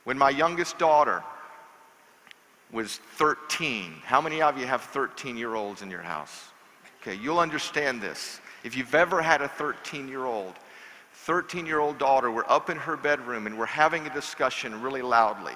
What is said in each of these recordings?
When my youngest daughter was 13, how many of you have 13-year-olds in your house? Okay, you'll understand this. If you've ever had a 13-year-old daughter, we're up in her bedroom and we're having a discussion really loudly.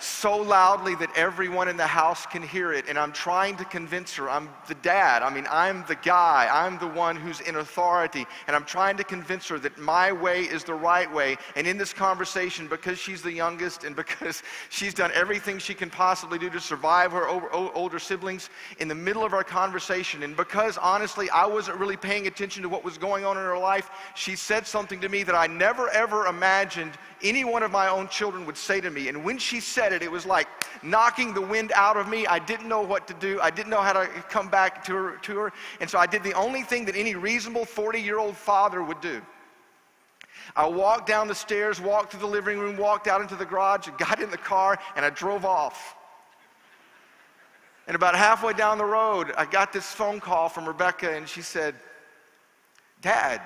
So loudly that everyone in the house can hear it, and I'm trying to convince her. I'm the dad. I mean, I'm the guy. I'm the one who's in authority, and I'm trying to convince her that my way is the right way. And in this conversation, because she's the youngest and because she's done everything she can possibly do to survive her older siblings, in the middle of our conversation, and because honestly I wasn't really paying attention to what was going on in her life, she said something to me that I never ever imagined any one of my own children would say to me. And when she said it, it was like knocking the wind out of me. I didn't know what to do. I didn't know how to come back to her. And so I did the only thing that any reasonable 40-year-old father would do. I walked down the stairs, walked to the living room, walked out into the garage, got in the car, and I drove off. And about halfway down the road, I got this phone call from Rebecca, and she said, "Dad,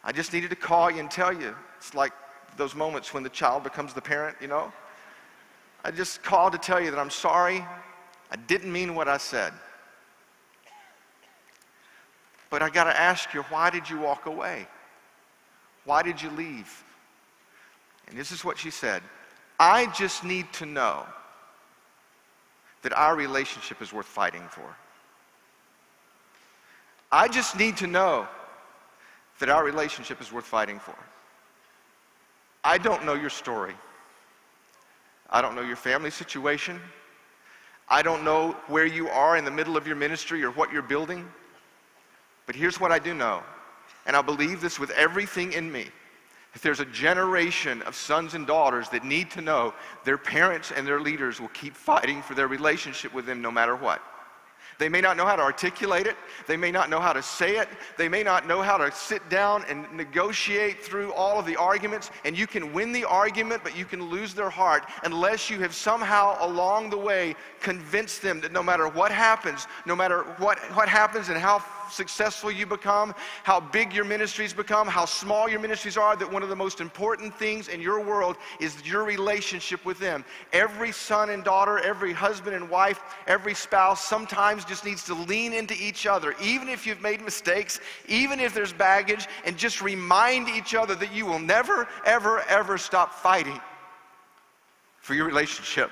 I just needed to call you and tell you." It's like those moments when the child becomes the parent, you know? "I just called to tell you that I'm sorry. I didn't mean what I said. But I got to ask you, why did you walk away? Why did you leave?" And this is what she said. "I just need to know that our relationship is worth fighting for. I just need to know that our relationship is worth fighting for. I don't know your story. I don't know your family situation. I don't know where you are in the middle of your ministry or what you're building. But here's what I do know, and I believe this with everything in me. If there's a generation of sons and daughters that need to know their parents and their leaders will keep fighting for their relationship with them no matter what. They may not know how to articulate it. They may not know how to say it. They may not know how to sit down and negotiate through all of the arguments. And you can win the argument, but you can lose their heart unless you have somehow along the way convinced them that no matter what happens, no matter what happens and how successful you become, how big your ministries become, how small your ministries are, that one of the most important things in your world is your relationship with them. Every son and daughter, every husband and wife, every spouse sometimes just needs to lean into each other, even if you've made mistakes, even if there's baggage, and just remind each other that you will never, ever, ever stop fighting for your relationship